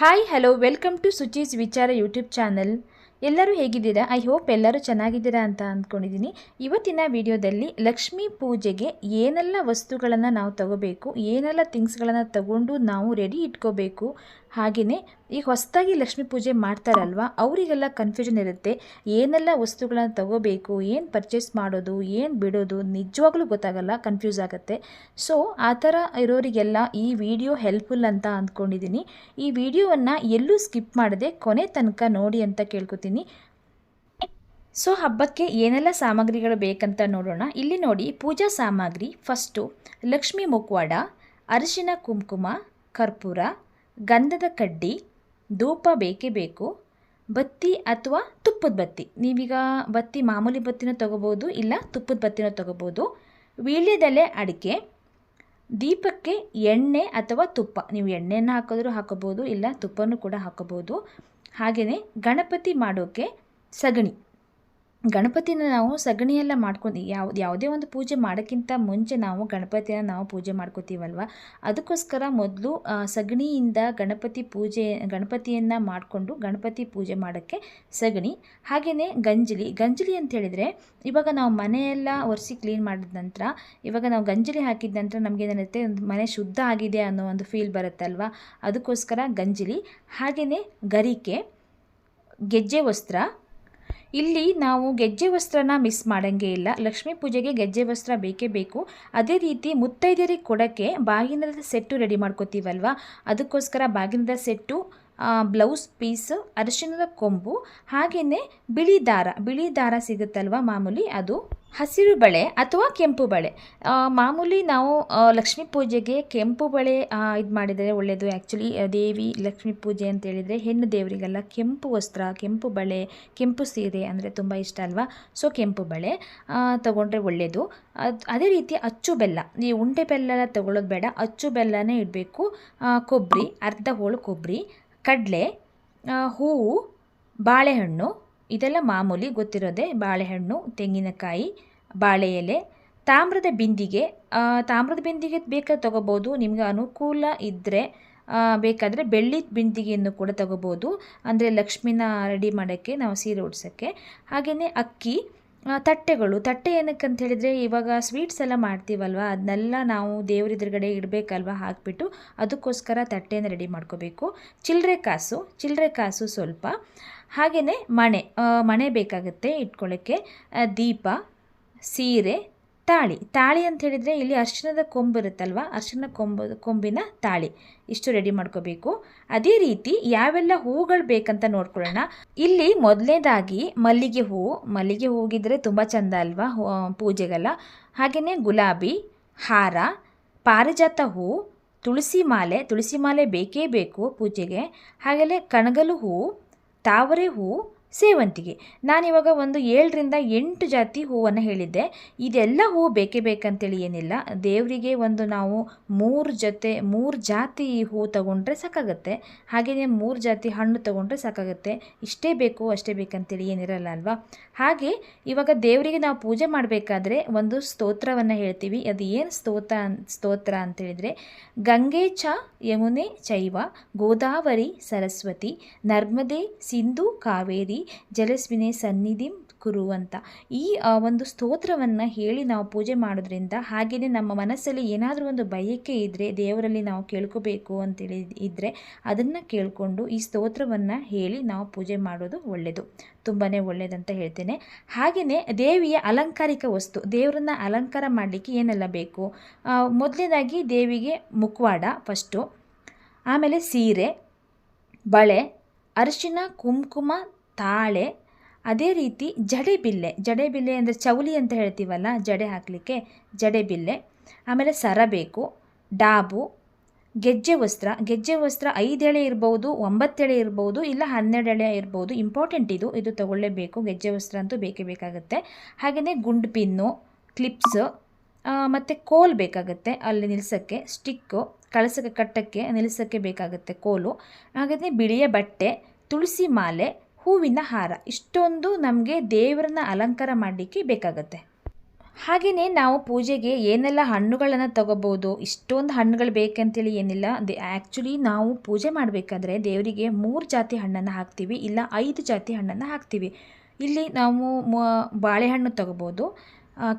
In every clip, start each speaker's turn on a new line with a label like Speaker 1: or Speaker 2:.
Speaker 1: Hi hello welcome to ಸುಚೀಸ್ ವಿಚಾರ YouTube channel. ಎಲ್ಲರೂ ಹೇಗಿದ್ದೀರಾ? ಐ ಹೋಪ್ ಎಲ್ಲರೂ ಚೆನ್ನಾಗಿದ್ದೀರಾ ಅಂತ ಅಂದ್ಕೊಂಡಿದ್ದೀನಿ. ಇವತ್ತಿನ ವಿಡಿಯೋದಲ್ಲಿ ಲಕ್ಷ್ಮೀ ಪೂಜೆಗೆ ಏನೆಲ್ಲ ವಸ್ತುಗಳನ್ನು ನಾವು ತಗೋಬೇಕು, ಏನೆಲ್ಲ ಥಿಂಗ್ಸ್ಗಳನ್ನು ತಗೊಂಡು ನಾವು ರೆಡಿ ಇಟ್ಕೋಬೇಕು, ಹಾಗೆಯೇ ಈಗ ಹೊಸದಾಗಿ ಲಕ್ಷ್ಮೀ ಪೂಜೆ ಮಾಡ್ತಾರಲ್ವ ಅವರಿಗೆಲ್ಲ ಕನ್ಫ್ಯೂಷನ್ ಇರುತ್ತೆ. ಏನೆಲ್ಲ ವಸ್ತುಗಳನ್ನು ತಗೋಬೇಕು, ಏನು ಪರ್ಚೇಸ್ ಮಾಡೋದು, ಏನು ಬಿಡೋದು ನಿಜವಾಗ್ಲೂ ಗೊತ್ತಾಗಲ್ಲ, ಕನ್ಫ್ಯೂಸ್ ಆಗುತ್ತೆ. ಸೊ ಆ ಥರ ಇರೋರಿಗೆಲ್ಲ ಈ ವಿಡಿಯೋ ಹೆಲ್ಪ್ಫುಲ್ ಅಂತ ಅಂದ್ಕೊಂಡಿದ್ದೀನಿ. ಈ ವಿಡಿಯೋವನ್ನು ಎಲ್ಲೂ ಸ್ಕಿಪ್ ಮಾಡದೆ ಕೊನೆ ತನಕ ನೋಡಿ ಅಂತ ಕೇಳ್ಕೊತೀನಿ. ಸೊ ಹಬ್ಬಕ್ಕೆ ಏನೆಲ್ಲ ಸಾಮಗ್ರಿಗಳು ಬೇಕಂತ ನೋಡೋಣ. ಇಲ್ಲಿ ನೋಡಿ, ಪೂಜಾ ಸಾಮಗ್ರಿ. ಫಸ್ಟು ಲಕ್ಷ್ಮೀ ಮುಖವಾಡ, ಅರಿಶಿನ ಕುಂಕುಮ, ಕರ್ಪೂರ, ಗಂಧದ ಕಡ್ಡಿ, ಧೂಪ ಬೇಕೇ ಬೇಕು, ಬತ್ತಿ ಅಥವಾ ತುಪ್ಪದ ಬತ್ತಿ. ನೀವೀಗ ಬತ್ತಿ ಮಾಮೂಲಿ ಬತ್ತಿನೂ ತೊಗೋಬೋದು, ಇಲ್ಲ ತುಪ್ಪದ ಬತ್ತಿನೂ ತೊಗೋಬೋದು. ವೀಳ್ಯದೆಲೆ, ಅಡಿಕೆ, ದೀಪಕ್ಕೆ ಎಣ್ಣೆ ಅಥವಾ ತುಪ್ಪ. ನೀವು ಎಣ್ಣೆಯನ್ನು ಹಾಕಿದ್ರೂ ಹಾಕೋಬೋದು, ಇಲ್ಲ ತುಪ್ಪನೂ ಕೂಡ ಹಾಕೋಬೋದು. ಹಾಗೆಯೇ ಗಣಪತಿ ಮಾಡೋಕ್ಕೆ ಸಗಣಿ. ಗಣಪತಿನ ನಾವು ಸಗಣಿಯೆಲ್ಲ ಮಾಡ್ಕೊಂಡು ಯಾವುದೇ ಒಂದು ಪೂಜೆ ಮಾಡೋಕ್ಕಿಂತ ಮುಂಚೆ ನಾವು ಗಣಪತಿನ ನಾವು ಪೂಜೆ ಮಾಡ್ಕೋತೀವಲ್ವ, ಅದಕ್ಕೋಸ್ಕರ ಮೊದಲು ಸಗಣಿಯಿಂದ ಗಣಪತಿಯನ್ನು ಮಾಡಿಕೊಂಡು ಗಣಪತಿ ಪೂಜೆ ಮಾಡೋಕ್ಕೆ ಸಗಣಿ. ಹಾಗೆಯೇ ಗಂಜಲಿ ಅಂತ ಹೇಳಿದರೆ, ಇವಾಗ ನಾವು ಮನೆಯೆಲ್ಲ ಒರೆಸಿ ಕ್ಲೀನ್ ಮಾಡಿದ ನಂತರ ಇವಾಗ ನಾವು ಗಂಜಲಿ ಹಾಕಿದ ನಂತರ ನಮಗೇನಿರುತ್ತೆ, ಒಂದು ಮನೆ ಶುದ್ಧ ಆಗಿದೆ ಅನ್ನೋ ಒಂದು ಫೀಲ್ ಬರುತ್ತಲ್ವ, ಅದಕ್ಕೋಸ್ಕರ ಗಂಜಲಿ. ಹಾಗೆಯೇ ಗರಿಕೆ, ಗೆಜ್ಜೆ ವಸ್ತ್ರ. ಇಲ್ಲಿ ನಾವು ಗೆಜ್ಜೆ ವಸ್ತ್ರನ ಮಿಸ್ ಮಾಡೋಂಗೇ ಇಲ್ಲ. ಲಕ್ಷ್ಮೀ ಪೂಜೆಗೆ ಗೆಜ್ಜೆ ವಸ್ತ್ರ ಬೇಕೇ ಬೇಕು. ಅದೇ ರೀತಿ ಮುತ್ತೈದೆಯರಿಗೆ ಕೊಡೋಕ್ಕೆ ಬಾಗಿನದ ಸೆಟ್ಟು ರೆಡಿ ಮಾಡ್ಕೋತೀವಲ್ವ, ಅದಕ್ಕೋಸ್ಕರ ಬಾಗಿನದ ಸೆಟ್ಟು, ಬ್ಲೌಸ್ ಪೀಸು, ಅರಿಶಿಣದ ಕೊಂಬು, ಹಾಗೆಯೇ ಬಿಳಿ ದಾರ ಸಿಗುತ್ತಲ್ವ ಮಾಮೂಲಿ, ಅದು ಹಸಿರು ಬಳೆ ಅಥವಾ ಕೆಂಪು ಬಳೆ. ಮಾಮೂಲಿ ನಾವು ಲಕ್ಷ್ಮೀ ಪೂಜೆಗೆ ಕೆಂಪು ಬಳೆ ಇದು ಮಾಡಿದರೆ ಒಳ್ಳೆಯದು. ಆ್ಯಕ್ಚುಲಿ ದೇವಿ ಲಕ್ಷ್ಮೀ ಪೂಜೆ ಅಂತ ಹೇಳಿದರೆ ಹೆಣ್ಣು ದೇವರಿಗೆಲ್ಲ ಕೆಂಪು ವಸ್ತ್ರ, ಕೆಂಪು ಬಳೆ, ಕೆಂಪು ಸೀರೆ ಅಂದರೆ ತುಂಬ ಇಷ್ಟ ಅಲ್ವಾ. ಸೊ ಕೆಂಪು ಬಳೆ ತೊಗೊಂಡ್ರೆ ಒಳ್ಳೆಯದು. ಅದೇ ರೀತಿ ಅಚ್ಚು ಬೆಲ್ಲ. ಈ ಉಂಡೆ ಬೆಲ್ಲ ತೊಗೊಳ್ಳೋದು ಬೇಡ, ಅಚ್ಚು ಬೆಲ್ಲನೇ ಇಡಬೇಕು. ಕೊಬ್ಬರಿ, ಅರ್ಧ ಹೋಳು ಕೊಬ್ಬರಿ, ಕಡಲೆ, ಹೂವು, ಬಾಳೆಹಣ್ಣು, ಇದೆಲ್ಲ ಮಾಮೂಲಿ ಗೊತ್ತಿರೋದೆ. ಬಾಳೆಹಣ್ಣು, ತೆಂಗಿನಕಾಯಿ, ಬಾಳೆ ಎಲೆ, ತಾಮ್ರದ ಬಿಂದಿಗೆ ಬೇಕಾದ್ರೆ ತೊಗೋಬೋದು. ನಿಮಗೆ ಅನುಕೂಲ ಇದ್ದರೆ ಬೇಕಾದರೆ ಬೆಳ್ಳಿ ಬಿಂದಿಗೆಯನ್ನು ಕೂಡ ತೊಗೋಬೋದು, ಅಂದರೆ ಲಕ್ಷ್ಮಿನ ರೆಡಿ ಮಾಡೋಕ್ಕೆ, ನಾವು ಸೀರೆ ಉಡ್ಸೋಕ್ಕೆ. ಹಾಗೆಯೇ ಅಕ್ಕಿ, ತಟ್ಟೆ ಏನಕ್ಕೆ ಅಂತ ಹೇಳಿದರೆ, ಇವಾಗ ಸ್ವೀಟ್ಸ್ ಎಲ್ಲ ಮಾಡ್ತೀವಲ್ವ, ಅದನ್ನೆಲ್ಲ ನಾವು ದೇವ್ರ ಎದುರುಗಡೆ ಇಡಬೇಕಲ್ವ, ಹಾಕಿಬಿಟ್ಟು ಅದಕ್ಕೋಸ್ಕರ ತಟ್ಟೆಯನ್ನು ರೆಡಿ ಮಾಡ್ಕೋಬೇಕು. ಚಿಲ್ಲರೆ ಕಾಸು ಸ್ವಲ್ಪ. ಹಾಗೆಯೇ ಮಣೆ ಬೇಕಾಗುತ್ತೆ ಇಟ್ಕೊಳ್ಳೋಕ್ಕೆ. ದೀಪ, ಸೀರೆ, ತಾಳಿ ಅಂತ ಹೇಳಿದರೆ ಇಲ್ಲಿ ಅರಿಶಿಣದ ಕೊಂಬು ಇರುತ್ತಲ್ವ, ಅರಿಶಿಣ ಕೊಂಬಿನ ತಾಳಿ, ಇಷ್ಟು ರೆಡಿ ಮಾಡ್ಕೋಬೇಕು. ಅದೇ ರೀತಿ ಯಾವೆಲ್ಲ ಹೂಗಳು ಬೇಕಂತ ನೋಡ್ಕೊಳ್ಳೋಣ. ಇಲ್ಲಿ ಮೊದಲನೇದಾಗಿ ಮಲ್ಲಿಗೆ ಹೂಗಿದ್ರೆ ತುಂಬ ಚೆಂದ ಅಲ್ವಾ ಪೂಜೆಗೆಲ್ಲ. ಹಾಗೆಯೇ ಗುಲಾಬಿ ಹಾರ, ಪಾರಿಜಾತ ಹೂ, ತುಳಸಿ ಮಾಲೆ ಬೇಕೇ ಬೇಕು ಪೂಜೆಗೆ. ಹಾಗೆಯೇ ಕಣಗಲು ಹೂವು, ತಾವರೆ ಹೂವು, ಸೇವಂತಿಗೆ. ನಾನಿವಾಗ ಒಂದು 7ರಿಂದ 8 ಜಾತಿ ಹೂವನ್ನು ಹೇಳಿದ್ದೆ. ಇದೆಲ್ಲ ಹೂವು ಬೇಕಂತೇಳಿ ಏನಿಲ್ಲ. ದೇವರಿಗೆ ಒಂದು ನಾವು 3 ಜಾತಿ ಹೂವು ತಗೊಂಡ್ರೆ ಸಾಕಾಗುತ್ತೆ. ಹಾಗೆಯೇ 3 ಜಾತಿ ಹಣ್ಣು ತಗೊಂಡ್ರೆ ಸಾಕಾಗುತ್ತೆ. ಇಷ್ಟೇ ಬೇಕಂತೇಳಿ ಏನಿರಲ್ಲ ಅಲ್ವಾ. ಹಾಗೆ ಇವಾಗ ದೇವರಿಗೆ ನಾವು ಪೂಜೆ ಮಾಡಬೇಕಾದ್ರೆ ಒಂದು ಸ್ತೋತ್ರವನ್ನು ಹೇಳ್ತೀವಿ. ಅದು ಏನು ಸ್ತೋತ್ರ ಅಂತೇಳಿದರೆ, ಗಂಗೆ ಚ ಯಮುನೆ ಚೈವ ಗೋದಾವರಿ ಸರಸ್ವತಿ ನರ್ಮದೆ ಸಿಂಧು ಕಾವೇರಿ ಜಲಸ್ವಿನಿ ಸನ್ನಿಧಿಂ ಕುರು ಅಂತ ಈ ಒಂದು ಸ್ತೋತ್ರವನ್ನು ಹೇಳಿ ನಾವು ಪೂಜೆ ಮಾಡೋದ್ರಿಂದ, ಹಾಗೆಯೇ ನಮ್ಮ ಮನಸ್ಸಲ್ಲಿ ಏನಾದರೂ ಒಂದು ಬಯಕೆ ಇದ್ದರೆ, ದೇವರಲ್ಲಿ ನಾವು ಕೇಳ್ಕೋಬೇಕು ಅಂತೇಳಿ ಇದ್ದರೆ ಅದನ್ನು ಕೇಳಿಕೊಂಡು ಈ ಸ್ತೋತ್ರವನ್ನು ಹೇಳಿ ನಾವು ಪೂಜೆ ಮಾಡೋದು ಒಳ್ಳೆಯದು, ತುಂಬಾ ಒಳ್ಳೆಯದಂತ ಹೇಳ್ತೇನೆ. ಹಾಗೆಯೇ ದೇವಿಯ ಅಲಂಕಾರಿಕ ವಸ್ತು, ದೇವರನ್ನ ಅಲಂಕಾರ ಮಾಡಲಿಕ್ಕೆ ಏನೆಲ್ಲ ಬೇಕು. ಮೊದಲನೇದಾಗಿ ದೇವಿಗೆ ಮುಖವಾಡ ಫಸ್ಟು, ಆಮೇಲೆ ಸೀರೆ, ಬಳೆ, ಅರಿಶಿನ ಕುಂಕುಮ, ತಾಳೆ, ಅದೇ ರೀತಿ ಜಡೆಬಿಲ್ಲೆ ಅಂದರೆ ಚೌಲಿ ಅಂತ ಹೇಳ್ತೀವಲ್ಲ, ಜಡೆ ಹಾಕಲಿಕ್ಕೆ ಜಡೆಬಿಲ್ಲೆ. ಆಮೇಲೆ ಸರ ಬೇಕು, ಡಾಬು, ಗೆಜ್ಜೆ ವಸ್ತ್ರ 5 ಎಳೆ ಇರ್ಬೋದು, 9 ಎಳೆ ಇರ್ಬೋದು, ಇಲ್ಲ 12 ಎಳೆ ಇರ್ಬೋದು. ಇಂಪಾರ್ಟೆಂಟ್ ಇದು ತಗೊಳ್ಳೇಬೇಕು. ಗೆಜ್ಜೆ ವಸ್ತ್ರ ಅಂತೂ ಬೇಕಾಗುತ್ತೆ. ಹಾಗೆಯೇ ಗುಂಡು ಪಿನ್ನು, ಕ್ಲಿಪ್ಸು, ಮತ್ತು ಕೋಲ್ ಬೇಕಾಗುತ್ತೆ ಅಲ್ಲಿ ನಿಲ್ಲಿಸೋಕ್ಕೆ, ಸ್ಟಿಕ್ಕು, ಕಳಸಕ್ಕೆ ಕಟ್ಟಕ್ಕೆ ನಿಲ್ಲಿಸೋಕ್ಕೆ ಬೇಕಾಗುತ್ತೆ ಕೋಲು. ಹಾಗೆಯೇ ಬಿಳಿಯ ಬಟ್ಟೆ, ತುಳಸಿ ಮಾಲೆ, ಹೂವಿನ ಹಾರ. ಇಷ್ಟೊಂದು ನಮಗೆ ದೇವರನ್ನ ಅಲಂಕಾರ ಮಾಡಲಿಕ್ಕೆ ಬೇಕಾಗುತ್ತೆ. ಹಾಗೆಯೇ ನಾವು ಪೂಜೆಗೆ ಏನೆಲ್ಲ ಹಣ್ಣುಗಳನ್ನು ತಗೋಬೋದು, ಇಷ್ಟೊಂದು ಹಣ್ಣುಗಳು ಬೇಕಂತೇಳಿ ಏನಿಲ್ಲ. ಆ್ಯಕ್ಚುಲಿ ನಾವು ಪೂಜೆ ಮಾಡಬೇಕಾದ್ರೆ ದೇವರಿಗೆ 3 ಜಾತಿ ಹಣ್ಣನ್ನು ಹಾಕ್ತೀವಿ, ಇಲ್ಲ 5 ಜಾತಿ ಹಣ್ಣನ್ನು ಹಾಕ್ತೀವಿ. ಇಲ್ಲಿ ನಾವು ಬಾಳೆಹಣ್ಣು ತಗೋಬೋದು,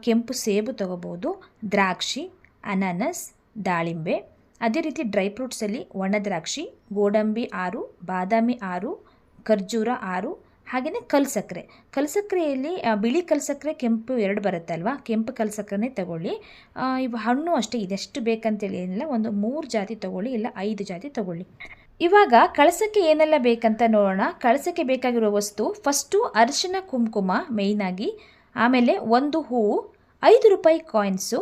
Speaker 1: ಕೆಂಪು ಸೇಬು ತಗೋಬೋದು, ದ್ರಾಕ್ಷಿ, ಅನಾನಸ್, ದಾಳಿಂಬೆ. ಅದೇ ರೀತಿ ಡ್ರೈ ಫ್ರೂಟ್ಸಲ್ಲಿ ಒಣ ದ್ರಾಕ್ಷಿ, ಗೋಡಂಬಿ 6, ಬಾದಾಮಿ 6, ಖರ್ಜೂರ 6, ಹಾಗೆಯೇ ಕಲ್ಸಕ್ಕರೆಯಲ್ಲಿ ಬಿಳಿ ಕಲ್ಸಕ್ಕರೆ, ಕೆಂಪು 2 ಬರುತ್ತೆ ಅಲ್ವಾ, ಕೆಂಪು ಕಲ್ಸಕ್ಕರೆನೇ ತಗೊಳ್ಳಿ. ಇವು ಹಣ್ಣು ಅಷ್ಟೇ ಇದೆಷ್ಟು ಬೇಕಂತೇಳಿ ಏನಿಲ್ಲ, ಒಂದು 3 ಜಾತಿ ತಗೊಳ್ಳಿ, ಇಲ್ಲ 5 ಜಾತಿ ತಗೊಳ್ಳಿ. ಇವಾಗ ಕಳಸಕ್ಕೆ ಏನೆಲ್ಲ ಬೇಕಂತ ನೋಡೋಣ. ಕಳಸಕ್ಕೆ ಬೇಕಾಗಿರೋ ವಸ್ತು ಫಸ್ಟು ಅರಿಶಿನ ಕುಂಕುಮ ಮೇಯ್ನಾಗಿ, ಆಮೇಲೆ ಒಂದು ಹೂವು, 5 ರೂಪಾಯಿ ಕಾಯಿನ್ಸು,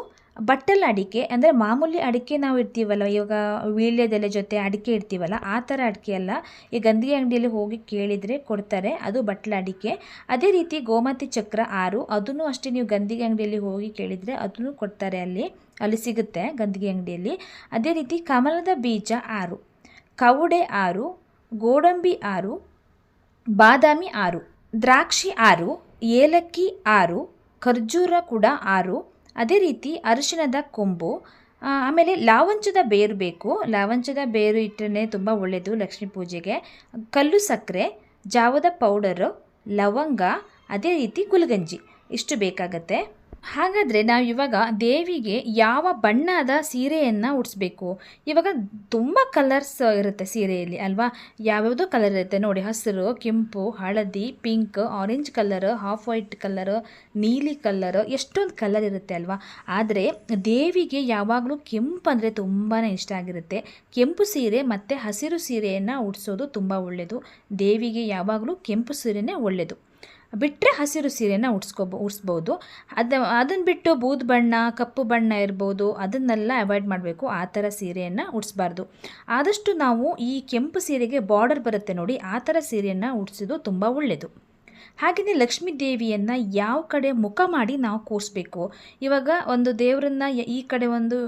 Speaker 1: ಬಟ್ಟಲ ಅಡಿಕೆ ಅಂದರೆ ಮಾಮೂಲಿ ಅಡಿಕೆ ನಾವು ಇರ್ತೀವಲ್ಲ, ಇವಾಗ ವೀಳ್ಯದೆಲೆ ಜೊತೆ ಅಡಿಕೆ ಇರ್ತೀವಲ್ಲ ಆ ಥರ ಅಡಿಕೆ ಅಲ್ಲ. ಈ ಗಂಧಿಗೆ ಅಂಗಡಿಯಲ್ಲಿ ಹೋಗಿ ಕೇಳಿದರೆ ಕೊಡ್ತಾರೆ, ಅದು ಬಟ್ಟಲ ಅಡಿಕೆ. ಅದೇ ರೀತಿ ಗೋಮತಿ ಚಕ್ರ 6, ಅದನ್ನು ಅಷ್ಟೇ ನೀವು ಗಂಧಿಗೆ ಅಂಗಡಿಯಲ್ಲಿ ಹೋಗಿ ಕೇಳಿದರೆ ಅದನ್ನು ಕೊಡ್ತಾರೆ, ಅಲ್ಲಿ ಸಿಗುತ್ತೆ ಗಂಧಿಗೆ ಅಂಗಡಿಯಲ್ಲಿ. ಅದೇ ರೀತಿ ಕಮಲದ ಬೀಜ 6, ಕವುಡೆ 6, ಗೋಡಂಬಿ 6, ಬಾದಾಮಿ 6, ದ್ರಾಕ್ಷಿ 6, ಏಲಕ್ಕಿ 6, ಖರ್ಜೂರ ಕೂಡ 6. ಅದೇ ರೀತಿ ಅರಿಶಿಣದ ಕೊಂಬು, ಆಮೇಲೆ ಲಾವಂಚದ ಬೇರು ಬೇಕು. ಲಾವಂಚದ ಬೇರು ಇಟ್ಟರೆ ತುಂಬ ಒಳ್ಳೆಯದು ಲಕ್ಷ್ಮೀ ಪೂಜೆಗೆ. ಕಲ್ಲು ಸಕ್ಕರೆ, ಜಾವದ ಪೌಡರು, ಲವಂಗ, ಅದೇ ರೀತಿ ಗುಲ್ಗಂಜಿ ಇಷ್ಟು ಬೇಕಾಗತ್ತೆ. ಹಾಗಾದರೆ ನಾವು ಇವಾಗ ದೇವಿಗೆ ಯಾವ ಬಣ್ಣದ ಸೀರೆಯನ್ನು ಉಡಿಸ್ಬೇಕು? ಇವಾಗ ತುಂಬ ಕಲರ್ಸ್ ಇರುತ್ತೆ ಸೀರೆಯಲ್ಲಿ ಅಲ್ವಾ, ಯಾವ್ಯಾವುದೋ ಕಲರ್ ಇರುತ್ತೆ ನೋಡಿ, ಹಸಿರು, ಕೆಂಪು, ಹಳದಿ, pink, orange colour, half white colour, ನೀಲಿ ಕಲರ್, ಎಷ್ಟೊಂದು ಕಲರ್ ಇರುತ್ತೆ ಅಲ್ವಾ. ಆದರೆ ದೇವಿಗೆ ಯಾವಾಗಲೂ ಕೆಂಪು ಅಂದರೆ ತುಂಬಾ ಇಷ್ಟ ಆಗಿರುತ್ತೆ. ಕೆಂಪು ಸೀರೆ ಮತ್ತು ಹಸಿರು ಸೀರೆಯನ್ನು ಉಡಿಸೋದು ತುಂಬ ಒಳ್ಳೆಯದು. ದೇವಿಗೆ ಯಾವಾಗಲೂ ಕೆಂಪು ಸೀರೆನೇ ಒಳ್ಳೆಯದು. ಬಿಟ್ಟರೆ ಹಸಿರು ಸೀರೆನ ಉಡಿಸ್ಬೋದು. ಅದನ್ನು ಬಿಟ್ಟು ಬೂದು ಬಣ್ಣ, ಕಪ್ಪು ಬಣ್ಣ ಇರ್ಬೋದು, ಅದನ್ನೆಲ್ಲ ಅವಾಯ್ಡ್ ಮಾಡಬೇಕು. ಆ ಥರ ಸೀರೆಯನ್ನು ಉಡಿಸ್ಬಾರ್ದು. ಆದಷ್ಟು ನಾವು ಈ ಕೆಂಪು ಸೀರೆಗೆ ಬಾರ್ಡರ್ ಬರುತ್ತೆ ನೋಡಿ, ಆ ಥರ ಸೀರೆಯನ್ನು ಉಡಿಸೋದು ತುಂಬ ಒಳ್ಳೆಯದು. ಹಾಗೆಯೇ ಲಕ್ಷ್ಮೀ ದೇವಿಯನ್ನು ಯಾವ ಕಡೆ ಮುಖ ಮಾಡಿ ನಾವು ಕೂರಿಸ್ಬೇಕು? ಇವಾಗ ಒಂದು ದೇವರನ್ನ ಈ ಕಡೆ ಒಂದು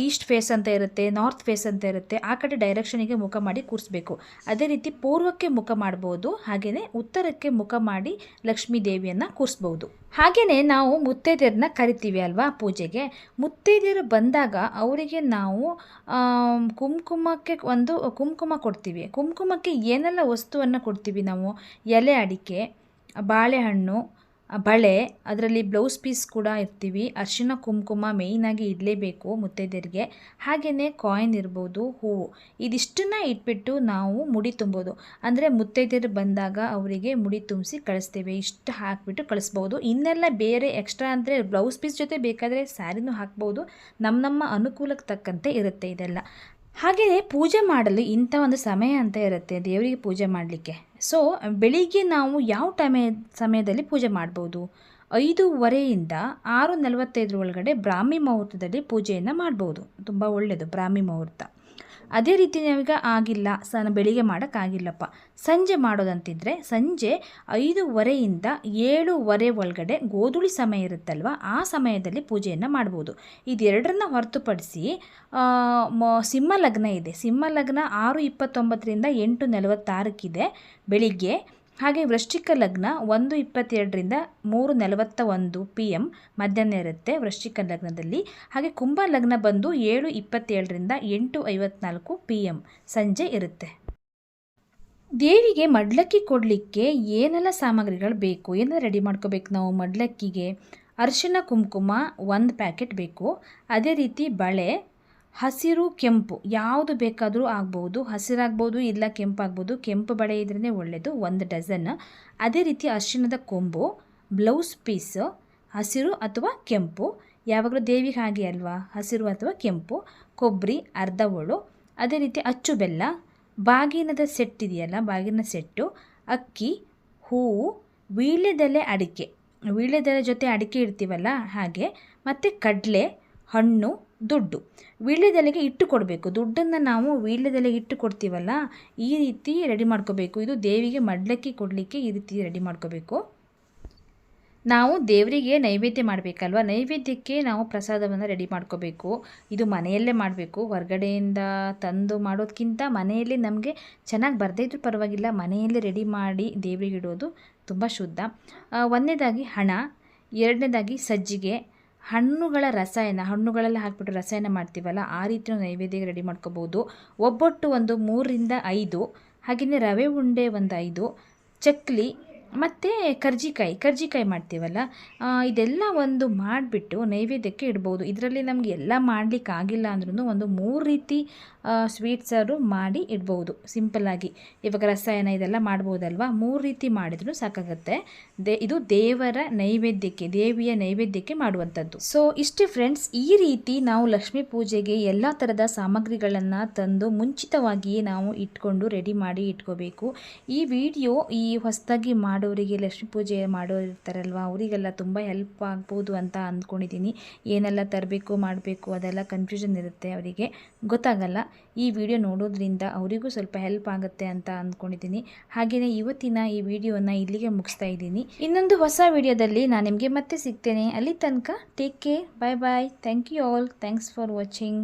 Speaker 1: ಈಸ್ಟ್ ಫೇಸ್ ಅಂತ ಇರುತ್ತೆ, ನಾರ್ತ್ ಫೇಸ್ ಅಂತ ಇರುತ್ತೆ, ಆ ಕಡೆ ಡೈರೆಕ್ಷನಿಗೆ ಮುಖ ಮಾಡಿ ಕೂರಿಸ್ಬೇಕು. ಅದೇ ರೀತಿ ಪೂರ್ವಕ್ಕೆ ಮುಖ ಮಾಡ್ಬೋದು, ಹಾಗೆಯೇ ಉತ್ತರಕ್ಕೆ ಮುಖ ಮಾಡಿ ಲಕ್ಷ್ಮೀ ದೇವಿಯನ್ನು ಕೂರಿಸ್ಬೋದು. ಹಾಗೆಯೇ ನಾವು ಮುತ್ತೈದೆಯರನ್ನ ಕರಿತೀವಿ ಅಲ್ವಾ ಪೂಜೆಗೆ. ಮುತ್ತೈದೆಯರು ಬಂದಾಗ ಅವರಿಗೆ ನಾವು ಕುಂಕುಮ ಕೊಡ್ತೀವಿ. ಕುಂಕುಮಕ್ಕೆ ಏನೆಲ್ಲ ವಸ್ತುವನ್ನು ಕೊಡ್ತೀವಿ ನಾವು? ಎಲೆ ಅಡಿಕೆ, ಬಾಳೆಹಣ್ಣು, ಬಳೆ, ಅದರಲ್ಲಿ ಬ್ಲೌಸ್ ಪೀಸ್ ಕೂಡ ಇರ್ತೀವಿ. ಅರಿಶಿನ ಕುಂಕುಮ ಮೇಯ್ನಾಗಿ ಇಡಲೇಬೇಕು ಮುತ್ತೈದೆಯರಿಗೆ. ಹಾಗೆಯೇ ಕಾಯಿನ್ ಇರ್ಬೋದು, ಹೂವು, ಇದಿಷ್ಟನ್ನು ಇಟ್ಬಿಟ್ಟು ನಾವು ಮುಡಿ ತುಂಬೋದು. ಅಂದರೆ ಮುತ್ತೈದೆಯರು ಬಂದಾಗ ಅವರಿಗೆ ಮುಡಿ ತುಂಬಿಸಿ ಕಳಿಸ್ತೇವೆ. ಇಷ್ಟು ಹಾಕಿಬಿಟ್ಟು ಕಳಿಸ್ಬೋದು. ಇನ್ನೆಲ್ಲ ಬೇರೆ ಎಕ್ಸ್ಟ್ರಾ ಅಂದರೆ ಬ್ಲೌಸ್ ಪೀಸ್ ಜೊತೆ ಬೇಕಾದರೆ ಸ್ಯಾರಿನೂ ಹಾಕ್ಬೋದು. ನಮ್ಮ ಅನುಕೂಲಕ್ಕೆ ತಕ್ಕಂತೆ ಇರುತ್ತೆ ಇದೆಲ್ಲ. ಹಾಗೆಯೇ ಪೂಜೆ ಮಾಡಲು ಇಂಥ ಒಂದು ಸಮಯ ಅಂತ ಇರುತ್ತೆ ದೇವರಿಗೆ ಪೂಜೆ ಮಾಡಲಿಕ್ಕೆ. ಸೊ ಬೆಳಿಗ್ಗೆ ನಾವು ಯಾವ ಸಮಯದಲ್ಲಿ ಪೂಜೆ ಮಾಡ್ಬೋದು? 5:15 6:45 ಒಳಗಡೆ ಬ್ರಾಹ್ಮಿ ಮುಹೂರ್ತದಲ್ಲಿ ಪೂಜೆಯನ್ನು ಮಾಡ್ಬೋದು. ತುಂಬ ಒಳ್ಳೆಯದು ಬ್ರಾಹ್ಮಿ ಮುಹೂರ್ತ. ಅದೇ ರೀತಿ ನಾವೀಗ ಆಗಿಲ್ಲ ಬೆಳಿಗ್ಗೆ ಮಾಡೋಕ್ಕಾಗಿಲ್ಲಪ್ಪ, ಸಂಜೆ ಮಾಡೋದಂತಿದ್ರೆ ಸಂಜೆ 5:15 7:15 ಒಳಗಡೆ ಗೋಧೂಳಿ ಸಮಯ ಇರುತ್ತಲ್ವ, ಆ ಸಮಯದಲ್ಲಿ ಪೂಜೆಯನ್ನು ಮಾಡ್ಬೋದು. ಇದೆರಡರನ್ನ ಹೊರತುಪಡಿಸಿ ಸಿಂಹ ಲಗ್ನ ಇದೆ. ಸಿಂಹ ಲಗ್ನ 6:29 8:46 ಬೆಳಿಗ್ಗೆ. ಹಾಗೆ ವೃಶ್ಚಿಕ ಲಗ್ನ 1:22 3:41 PM ಮಧ್ಯಾಹ್ನ ಇರುತ್ತೆ ವೃಶ್ಚಿಕ ಲಗ್ನದಲ್ಲಿ. ಹಾಗೆ ಕುಂಭ ಲಗ್ನ ಬಂದು 7:27 8:54 PM ಸಂಜೆ ಇರುತ್ತೆ. ದೇವಿಗೆ ಮಡ್ಲಕ್ಕಿ ಕೊಡಲಿಕ್ಕೆ ಏನೆಲ್ಲ ಸಾಮಗ್ರಿಗಳು ಬೇಕು, ಏನೆಲ್ಲ ರೆಡಿ ಮಾಡ್ಕೋಬೇಕು ನಾವು? ಮಡ್ಲಕ್ಕಿಗೆ ಅರಿಶಿನ ಕುಂಕುಮ 1 ಪ್ಯಾಕೆಟ್ ಬೇಕು. ಅದೇ ರೀತಿ ಬಳೆ, ಹಸಿರು ಕೆಂಪು ಯಾವುದು ಬೇಕಾದರೂ ಆಗ್ಬೋದು. ಹಸಿರಾಗ್ಬೋದು, ಇಲ್ಲ ಕೆಂಪಾಗ್ಬೋದು. ಕೆಂಪು ಬಳೆ ಇದ್ರೇ ಒಳ್ಳೆಯದು, 1 ಡಜನ್. ಅದೇ ರೀತಿ ಅರಿಶಿಣದ ಕೊಂಬು, ಬ್ಲೌಸ್ ಪೀಸ್ ಹಸಿರು ಅಥವಾ ಕೆಂಪು, ಯಾವಾಗಲೂ ದೇವಿಗೆ ಹಾಗೆ ಅಲ್ವಾ, ಹಸಿರು ಅಥವಾ ಕೆಂಪು. ಕೊಬ್ಬರಿ ಅರ್ಧ ಹೋಳು. ಅದೇ ರೀತಿ ಅಚ್ಚು ಬೆಲ್ಲ, ಬಾಗಿನದ ಸೆಟ್ ಇದೆಯಲ್ಲ, ಬಾಗಿನ ಸೆಟ್ಟು, ಅಕ್ಕಿ, ಹೂವು, ವೀಳ್ಯದೆಲೆ ಅಡಿಕೆ, ವೀಳ್ಯದೆಲೆ ಜೊತೆ ಅಡಿಕೆ ಇಡ್ತೀವಲ್ಲ ಹಾಗೆ, ಮತ್ತು ಕಡಲೆ, ಹಣ್ಣು, ದುಡ್ಡು. ವೀಳ್ಯದೆಲೆಗೆ ಇಟ್ಟು ಕೊಡಬೇಕು. ದುಡ್ಡನ್ನು ನಾವು ವೀಳ್ಯದೆಲೆಗೆ ಇಟ್ಟು ಕೊಡ್ತೀವಲ್ಲ, ಈ ರೀತಿ ರೆಡಿ ಮಾಡ್ಕೋಬೇಕು. ಇದು ದೇವಿಗೆ ಮಡ್ಲಕ್ಕಿ ಕೊಡಲಿಕ್ಕೆ ಈ ರೀತಿ ರೆಡಿ ಮಾಡ್ಕೋಬೇಕು. ನಾವು ದೇವರಿಗೆ ನೈವೇದ್ಯ ಮಾಡಬೇಕಲ್ವ, ನೈವೇದ್ಯಕ್ಕೆ ನಾವು ಪ್ರಸಾದವನ್ನು ರೆಡಿ ಮಾಡ್ಕೋಬೇಕು. ಇದು ಮನೆಯಲ್ಲೇ ಮಾಡಬೇಕು. ಹೊರಗಡೆಯಿಂದ ತಂದು ಮಾಡೋದಕ್ಕಿಂತ ಮನೆಯಲ್ಲಿ ನಮಗೆ ಚೆನ್ನಾಗಿ ಬರದೇ ಇದ್ರೂ ಪರವಾಗಿಲ್ಲ, ಮನೆಯಲ್ಲೇ ರೆಡಿ ಮಾಡಿ ದೇವರಿಗೆ ಇಡೋದು ತುಂಬ ಶುದ್ಧ. ಒಂದನೇದಾಗಿ ಹಣ, ಎರಡನೇದಾಗಿ ಸಜ್ಜಿಗೆ, ಹಣ್ಣುಗಳ ರಸಾಯನ, ಹಣ್ಣುಗಳೆಲ್ಲ ಹಾಕ್ಬಿಟ್ಟು ರಸಾಯನ ಮಾಡ್ತೀವಲ್ಲ, ಆ ರೀತಿ ನೈವೇದ್ಯಕ್ಕೆ ರೆಡಿ ಮಾಡ್ಕೋಬೋದು. ಒಬ್ಬಟ್ಟು ಒಂದು 3ರಿಂದ 5, ಹಾಗೆಯೇ ರವೆ ಉಂಡೆ ಒಂದು 5, ಚಕ್ಲಿ ಮತ್ತು ಕರ್ಜಿಕಾಯಿ ಮಾಡ್ತೀವಲ್ಲ, ಇದೆಲ್ಲ ಒಂದು ಮಾಡಿಬಿಟ್ಟು ನೈವೇದ್ಯಕ್ಕೆ ಇಡ್ಬೋದು. ಇದರಲ್ಲಿ ನಮಗೆ ಎಲ್ಲ ಮಾಡಲಿಕ್ಕೆ ಆಗಿಲ್ಲ ಅಂದ್ರೂ ಒಂದು 3 ರೀತಿ ಸ್ವೀಟ್ಸಾದ್ರು ಮಾಡಿ ಇಡ್ಬೋದು ಸಿಂಪಲ್ಲಾಗಿ. ಇವಾಗ ರಸಾಯನ ಇದೆಲ್ಲ ಮಾಡ್ಬೋದಲ್ವ, 3 ರೀತಿ ಮಾಡಿದ್ರೂ ಸಾಕಾಗುತ್ತೆ. ಇದು ದೇವರ ನೈವೇದ್ಯಕ್ಕೆ, ದೇವಿಯ ನೈವೇದ್ಯಕ್ಕೆ ಮಾಡುವಂಥದ್ದು. ಸೊ ಇಷ್ಟೇ ಫ್ರೆಂಡ್ಸ್, ಈ ರೀತಿ ನಾವು ಲಕ್ಷ್ಮೀ ಪೂಜೆಗೆ ಎಲ್ಲ ಥರದ ಸಾಮಗ್ರಿಗಳನ್ನು ತಂದು ಮುಂಚಿತವಾಗಿಯೇ ನಾವು ಇಟ್ಕೊಂಡು ರೆಡಿ ಮಾಡಿ ಇಟ್ಕೋಬೇಕು. ಈ ವಿಡಿಯೋ ಈ ಹೊಸದಾಗಿ ಮಾಡೋರಿಗೆ, ಲಕ್ಷ್ಮೀ ಪೂಜೆ ಮಾಡೋರು ಇರ್ತಾರಲ್ವ, ಅವರಿಗೆಲ್ಲ ತುಂಬ ಹೆಲ್ಪ್ ಆಗ್ಬೋದು ಅಂತ ಅಂದ್ಕೊಂಡಿದ್ದೀನಿ. ಏನೆಲ್ಲ ತರಬೇಕು ಮಾಡಬೇಕು ಅದೆಲ್ಲ ಕನ್ಫ್ಯೂಷನ್ ಇರುತ್ತೆ, ಅವರಿಗೆ ಗೊತ್ತಾಗಲ್ಲ. ಈ ವಿಡಿಯೋ ನೋಡೋದ್ರಿಂದ ಅವರಿಗೂ ಸ್ವಲ್ಪ ಹೆಲ್ಪ್ ಆಗುತ್ತೆ ಅಂತ ಅಂದ್ಕೊಂಡಿದ್ದೀನಿ. ಹಾಗೆಯೇ ಇವತ್ತಿನ ಈ ವಿಡಿಯೋನ ಇಲ್ಲಿಗೆ ಮುಗಿಸ್ತಾ ಇದ್ದೀನಿ. ಇನ್ನೊಂದು ಹೊಸ ವಿಡಿಯೋದಲ್ಲಿ ನಾನು ನಿಮಗೆ ಮತ್ತೆ ಸಿಗ್ತೇನೆ. ಅಲ್ಲಿ ತನಕ take care, bye bye. Thank you all. Thanks for watching.